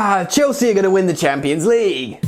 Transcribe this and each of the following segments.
Chelsea are going to win the Champions League.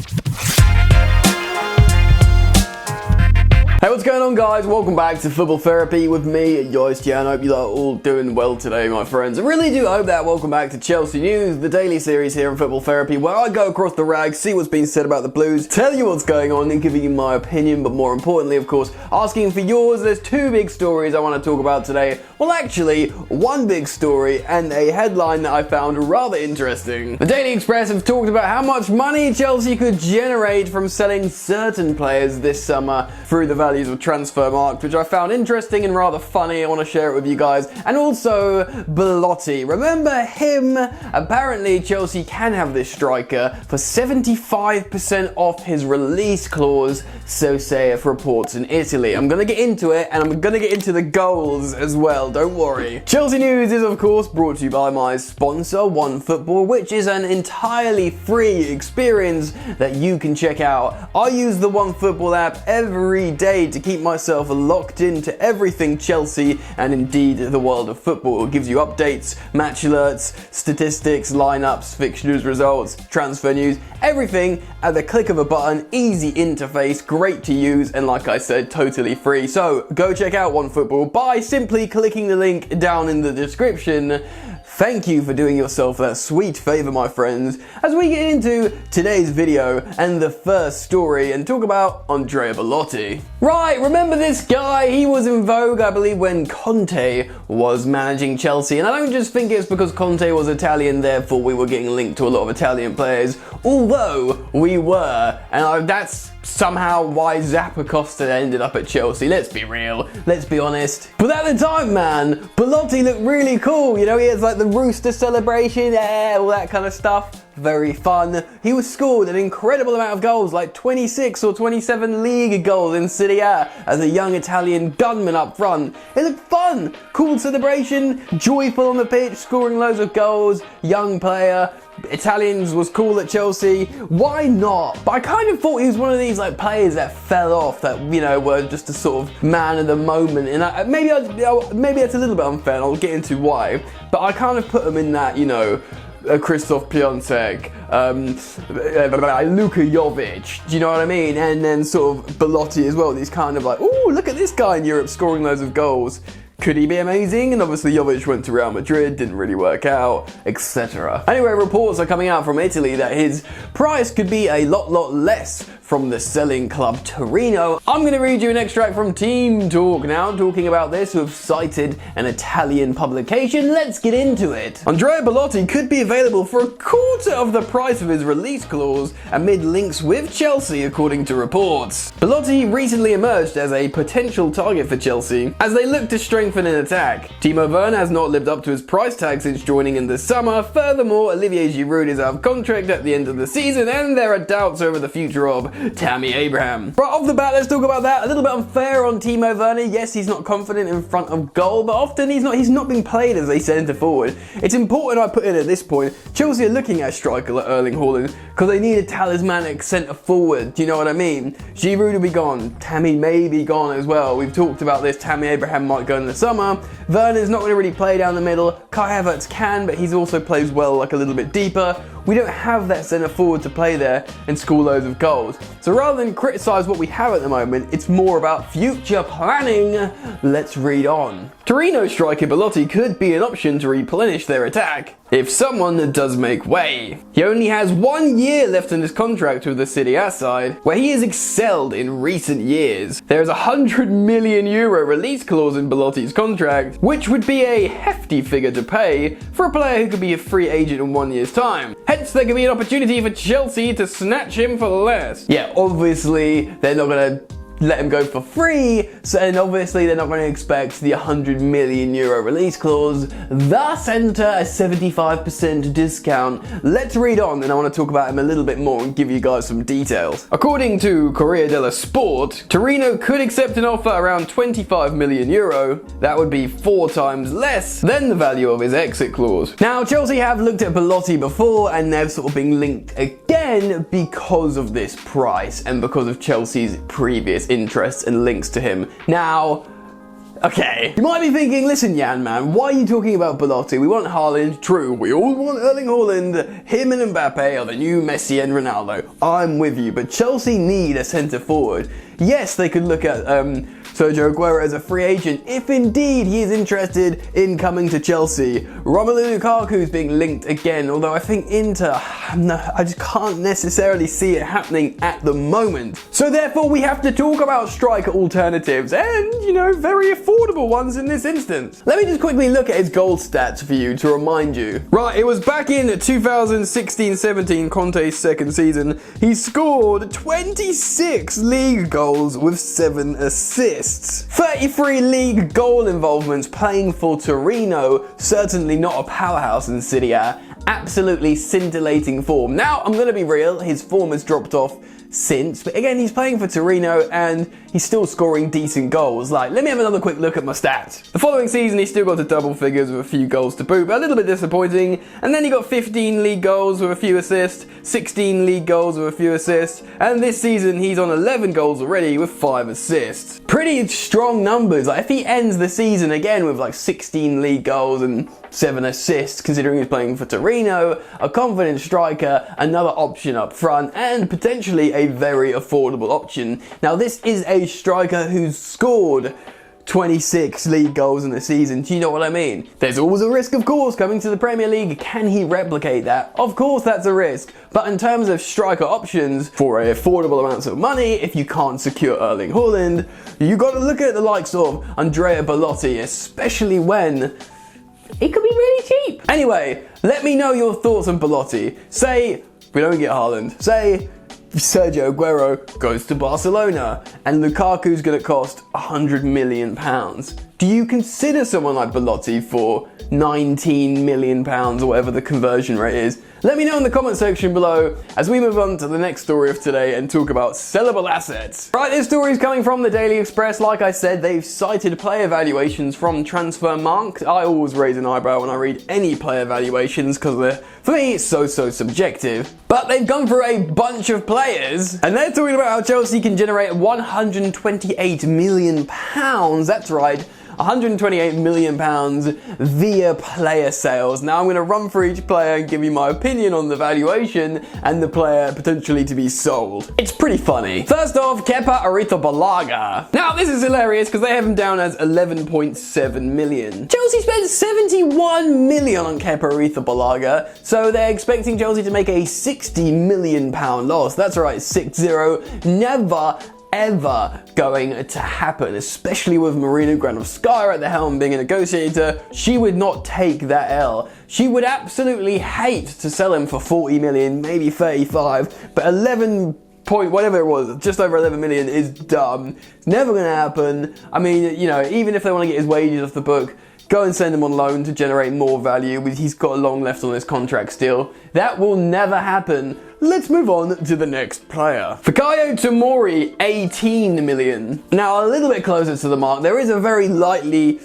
Hey, what's going on, guys? Welcome back to Football Therapy with me, yours, Jan. I hope you are all doing well today, my friends. I really do hope that. Welcome back to Chelsea News, the daily series here on Football Therapy, where I go across the rags, see what's being said about the Blues, tell you what's going on, and giving you my opinion, but more importantly, of course, asking for yours. There's two big stories I want to talk about today. Well, actually, one big story and a headline that I found rather interesting. The Daily Express have talked about how much money Chelsea could generate from selling certain players this summer through the values of Transfermarkt, which I found interesting and rather funny. I want to share it with you guys. And also Belotti. Remember him? Apparently Chelsea can have this striker for 75% off his release clause, so saith reports in Italy. I'm going to get into it, and I'm going to get into the goals as well, don't worry. Chelsea News is of course brought to you by my sponsor, OneFootball, which is an entirely free experience that you can check out. I use the OneFootball app every day to keep myself locked into everything Chelsea and indeed the world of football. It gives you updates, match alerts, statistics, lineups, fixtures, results, transfer news, everything at the click of a button. Easy interface, great to use, and like I said, totally free. So go check out OneFootball by simply clicking the link down in the description. Thank you for doing yourself that sweet favor, my friends, as we get into today's video and the first story and talk about Andrea Belotti. Right, remember this guy? He was in vogue, I believe, when Conte was managing Chelsea, and I don't just think it's because Conte was Italian, therefore we were getting linked to a lot of Italian players, although we were, and that's somehow why Zappacosta ended up at Chelsea. Let's be real, let's be honest. But at the time, man, Belotti looked really cool. You know, he has like the rooster celebration, all that kind of stuff. Very fun. He was scored an incredible amount of goals, like 26 or 27 league goals in Serie A as a young Italian gunman up front. It looked fun, cool celebration, joyful on the pitch, scoring loads of goals, young player. Italians was cool at Chelsea. Why not? But I kind of thought he was one of these like players that fell off, that, you know, were just a sort of man of the moment. And maybe it's a little bit unfair, and I'll get into why. But I kind of put him in that, you know, Krzysztof Piątek, Luka Jovic, do you know what I mean? And then sort of Belotti as well. These kind of like, ooh, look at this guy in Europe scoring loads of goals. Could he be amazing? And obviously Jovic went to Real Madrid, didn't really work out, etc. Anyway, reports are coming out from Italy that his price could be a lot less from the selling club Torino. I'm going to read you an extract from Team Talk now, talking about this, who have cited an Italian publication. Let's get into it. Andrea Belotti could be available for a quarter of the price of his release clause amid links with Chelsea, according to reports. Belotti recently emerged as a potential target for Chelsea as they look to strengthen an attack. Timo Werner has not lived up to his price tag since joining in the summer. Furthermore, Olivier Giroud is out of contract at the end of the season, and there are doubts over the future of Tammy Abraham. Right off the bat, let's talk about that. A little bit unfair on Timo Werner. Yes, he's not confident in front of goal, but often he's not being played as a centre forward. It's important I put in at this point, Chelsea are looking at a striker like Erling Haaland because they need a talismanic centre forward. Do you know what I mean? Giroud will be gone. Tammy may be gone as well. We've talked about this. Tammy Abraham might go in the summer. Werner's not going to really play down the middle. Kai Havertz can, but he's also plays well like a little bit deeper. We don't have that centre forward to play there and score loads of goals. So rather than criticise what we have at the moment, it's more about future planning. Let's read on. Torino striker Belotti could be an option to replenish their attack if someone does make way. He only has 1 year left in his contract with the Serie A side, where he has excelled in recent years. There is a €100 million release clause in Belotti's contract, which would be a hefty figure to pay for a player who could be a free agent in 1 year's time. Hence, there could be an opportunity for Chelsea to snatch him for less. Yeah, obviously, they're not going to let him go for free, so and obviously they're not going to expect the €100 million release clause, thus enter a 75% discount. Let's read on, and I want to talk about him a little bit more and give you guys some details. According to Corriere Dello Sport, Torino could accept an offer around €25 million. That would be 4 times less than the value of his exit clause. Now, Chelsea have looked at Belotti before, and they've sort of been linked again because of this price and because of Chelsea's previous interests and links to him. Now, Okay. You might be thinking, listen, Jan, man, why are you talking about Belotti? We want Haaland. True, we all want Erling Haaland. Him and Mbappe are the new Messi and Ronaldo. I'm with you, but Chelsea need a centre forward. Yes, they could look at Sergio Aguero as a free agent, if indeed he is interested in coming to Chelsea. Romelu Lukaku is being linked again, although I think Inter, I just can't necessarily see it happening at the moment. So therefore we have to talk about striker alternatives, and, you know, very affordable ones in this instance. Let me just quickly look at his goal stats for you to remind you. Right, it was back in 2016-17, Conte's second season. He scored 26 league goals with 7 assists. 33 league goal involvements playing for Torino, certainly not a powerhouse in Serie A, absolutely scintillating form. Now, I'm going to be real, his form has dropped off since, but again, he's playing for Torino and he's still scoring decent goals. Like, let me have another quick look at my stats. The following season, he still got to double figures with a few goals to boot, but a little bit disappointing. And then he got 15 league goals with a few assists, 16 league goals with a few assists, and this season he's on 11 goals already with 5 assists. Pretty strong numbers. Like, if he ends the season again with like 16 league goals and 7 assists, considering he's playing for Torino, a confident striker, another option up front, and potentially a very affordable option. Now, this is a striker who's scored 26 league goals in the season. Do you know what I mean? There's always a risk, of course, coming to the Premier League. Can he replicate that? Of course, that's a risk. But in terms of striker options for affordable amounts of money, if you can't secure Erling Haaland, you got to look at the likes of Andrea Belotti, especially when it could be really cheap. Anyway, let me know your thoughts on Belotti. Say we don't get Haaland. Say Sergio Aguero goes to Barcelona and Lukaku's going to cost £100 million. Do you consider someone like Belotti for £19 million or whatever the conversion rate is? Let me know in the comment section below as we move on to the next story of today and talk about sellable assets. Right, this story is coming from the Daily Express. Like I said, they've cited player valuations from Transfermarkt. I always raise an eyebrow when I read any player valuations because for me it's so subjective. But they've gone through a bunch of players and they're talking about how Chelsea can generate £128 million. That's right. £128 million via player sales. Now I'm going to run through each player and give you my opinion on the valuation and the player potentially to be sold. It's pretty funny. First off, Kepa Arrizabalaga. Now this is hilarious because they have him down as 11.7 million. Chelsea spent 71 million on Kepa Arrizabalaga, so they're expecting Chelsea to make a £60 million loss. That's right, 6-0. Never ever going to happen, especially with Marina Granovskaya at the helm being a negotiator. She would not take that L. She would absolutely hate to sell him for 40 million, maybe 35, but 11 point whatever it was, just over 11 million is dumb. It's never going to happen. I mean, you know, even if they want to get his wages off the book, go and send him on loan to generate more value. He's got a long left on his contract still. That will never happen. Let's move on to the next player. Fikayo Tomori, 18 million. Now, a little bit closer to the mark, there is a very likely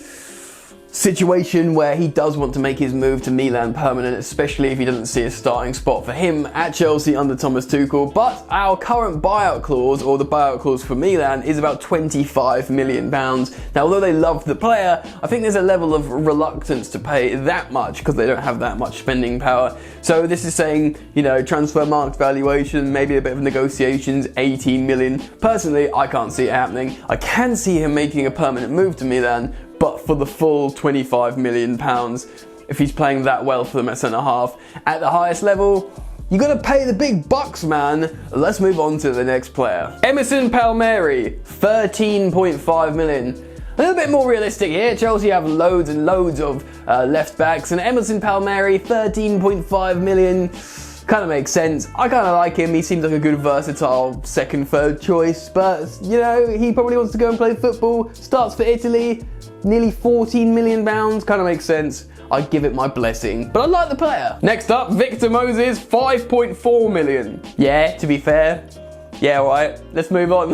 situation where he does want to make his move to Milan permanent, especially if he doesn't see a starting spot for him at Chelsea under Thomas Tuchel. But our current buyout clause, or the buyout clause for Milan, is about £25 million. Now, although they love the player, I think there's a level of reluctance to pay that much because they don't have that much spending power. So this is saying, you know, Transfermarkt valuation, maybe a bit of negotiations, 18 million. Personally, I can't see it happening. I can see him making a permanent move to Milan, but for the full £25 million, if he's playing that well for them at centre-half, at the highest level, you got to pay the big bucks, man. Let's move on to the next player. Emerson Palmieri, 13.5 million. A little bit more realistic here. Chelsea have loads and loads of left backs, and Emerson Palmieri, 13.5 million. Kind of makes sense. I kind of like him. He seems like a good versatile second, third choice, but you know, he probably wants to go and play football. Starts for Italy, nearly £14 million. Kind of makes sense. I'd give it my blessing, but I like the player. Next up, Victor Moses, 5.4 million. Yeah, to be fair. Yeah, alright. Let's move on.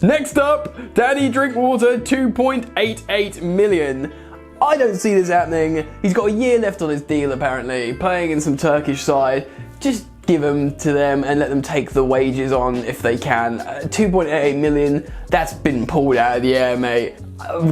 Next up, Danny Drinkwater, 2.88 million. I don't see this happening. He's got a year left on his deal apparently, playing in some Turkish side. Just give them to them and let them take the wages on if they can. 2.88 million, that's been pulled out of the air, mate.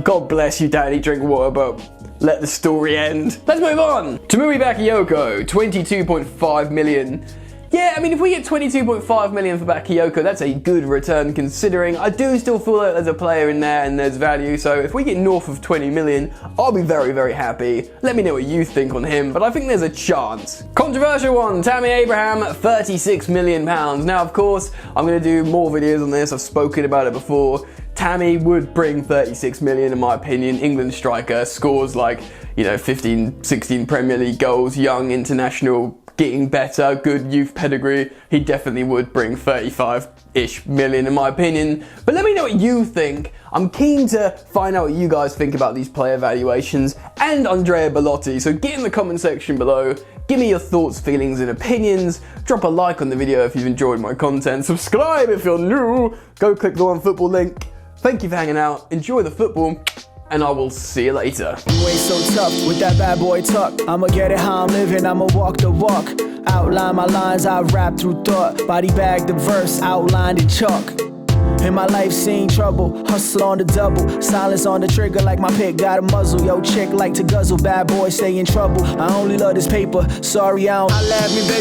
God bless you, Danny Drinkwater, but let the story end. Let's move on. Tamuri Bakayoko, 22.5 million. Yeah, I mean, if we get 22.5 million for Bakayoko, that's a good return considering. I do still feel like there's a player in there and there's value, so if we get north of 20 million, I'll be very, very happy. Let me know what you think on him, but I think there's a chance. Controversial one, Tammy Abraham, 36 million pounds. Now, of course, I'm going to do more videos on this. I've spoken about it before. Tammy would bring 36 million in my opinion. England striker, scores like, 15, 16 Premier League goals, young, international, getting better, good youth pedigree. He definitely would bring 35-ish million in my opinion. But let me know what you think. I'm keen to find out what you guys think about these player valuations and Andrea Belotti. So get in the comment section below. Give me your thoughts, feelings and opinions. Drop a like on the video if you've enjoyed my content. Subscribe if you're new. Go click the OneFootball link. Thank you for hanging out. Enjoy the football. And I will see you later. You ain't so tough with that bad boy tuck. I'ma get it how I'm living, I'ma walk the walk. Outline my lines, I rap through thought. Body bag the verse, outlined in chalk. In my life seen trouble, hustle on the double. Silence on the trigger like my pick got a muzzle. Yo chick like to guzzle, bad boy stay in trouble. I only love this paper, sorry I don't. I laugh me baby.